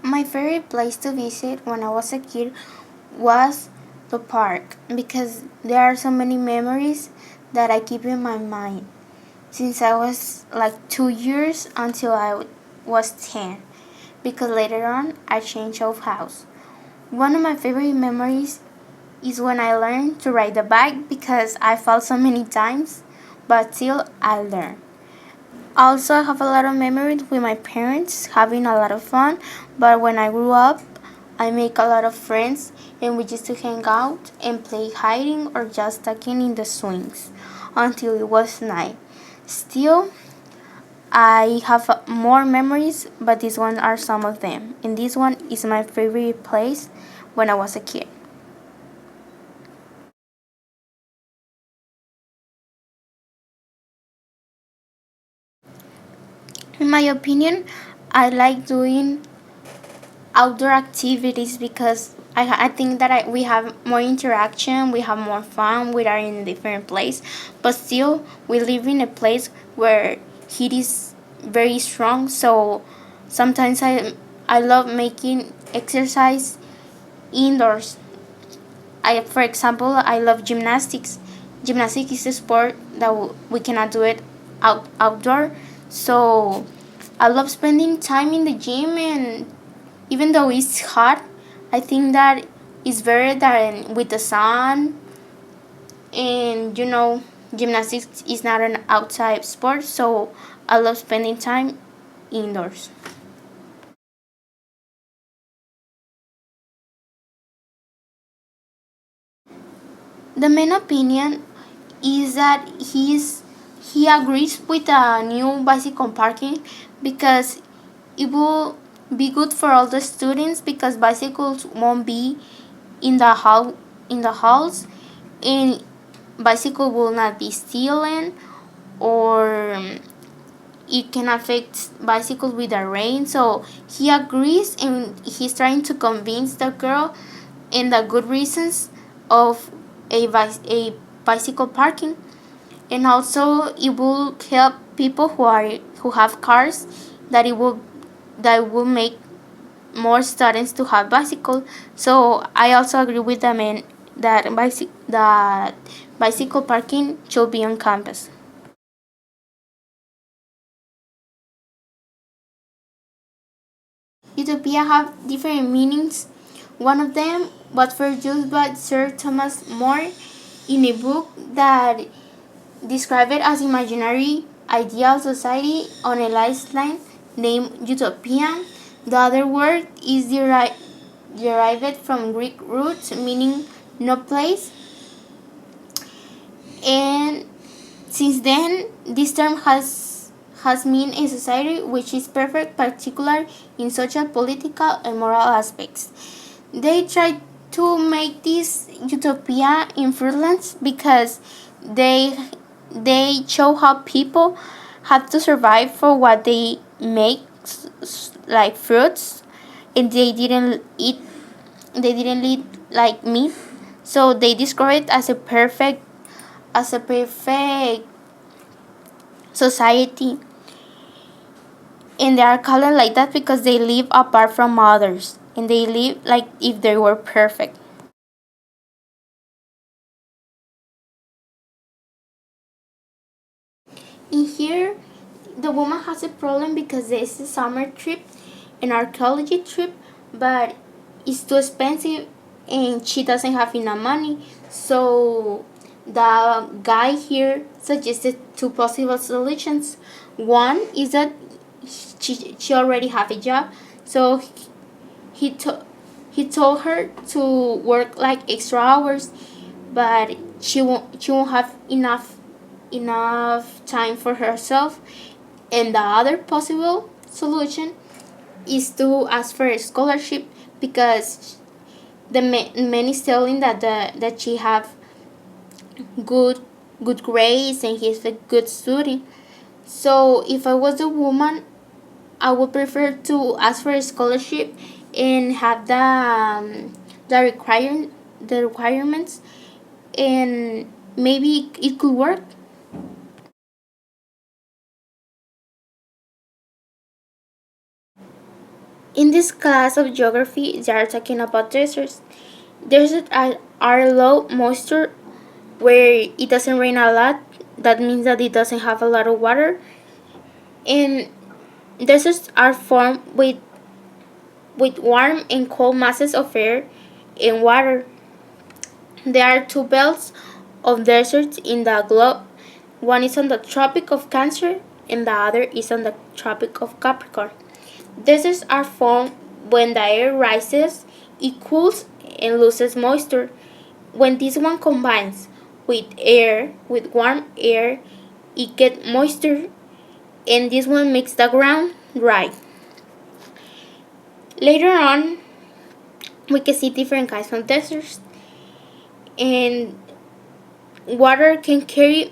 My favorite place to visit when I was a kid was the park because there are so many memories that I keep in my mind since I was like 2 years until I was 10 because later on I changed of house. One of my favorite memories is when I learned to ride the bike because I fell so many times, but still I learned. Also, I have a lot of memories with my parents having a lot of fun, but when I grew up, I make a lot of friends and we used to hang out and play hiding or just talking in the swings until it was night. Still, I have more memories, but these ones are some of them. And this one is my favorite place when I was a kid. In my opinion, I like doing outdoor activities because I think that we have more interaction, we have more fun, we are in a different place, but still we live in a place where heat is very strong. So sometimes I love making exercise indoors. For example, I love gymnastics. Gymnastics is a sport that we cannot do it outdoor. So I love spending time in the gym, and even though it's hot, I think that it's better than with the sun. And gymnastics is not an outside sport, so I love spending time indoors. The main opinion is that he agrees with the new bicycle parking because it will be good for all the students because bicycles won't be in the halls, and bicycle will not be stolen, or it can affect bicycles with the rain. So he agrees and he's trying to convince the girl in the good reasons of a bicycle parking. And also it will help people who have cars, that it will make more students to have bicycle. So I also agree with the man that bicycle parking should be on campus. Utopia have different meanings. One of them was produced by Sir Thomas More in a book that described it as imaginary ideal society on a lifeline named Utopia. The other word is derived from Greek roots meaning no place, and since then this term has meant a society which is perfect, particular in social, political, and moral aspects. They try to make this utopia in Fruitlands because they they show how people have to survive for what they make, like fruits, and they didn't eat like meat. So they describe it as a perfect society, and they are colored like that because they live apart from others and they live like if they were perfect. In here, the woman has a problem because there's a summer trip, an archaeology trip, but it's too expensive and she doesn't have enough money. So the guy here suggested two possible solutions. One is that she already have a job, so he to, he told her to work like extra hours, but she won't have enough time for herself. And the other possible solution is to ask for a scholarship because the man is telling that she have good good grades and he's a good student. So if I was a woman, I would prefer to ask for a scholarship and have the requirements, and maybe it could work. In this class of geography, they are talking about deserts. Deserts are low moisture where it doesn't rain a lot. That means that it doesn't have a lot of water. And deserts are formed with warm and cold masses of air and water. There are two belts of deserts in the globe. One is on the Tropic of Cancer and the other is on the Tropic of Capricorn. Deserts are formed when the air rises, it cools and loses moisture. When this one combines with warm air, it gets moisture and this one makes the ground dry. Later on, we can see different kinds of deserts, and water can carry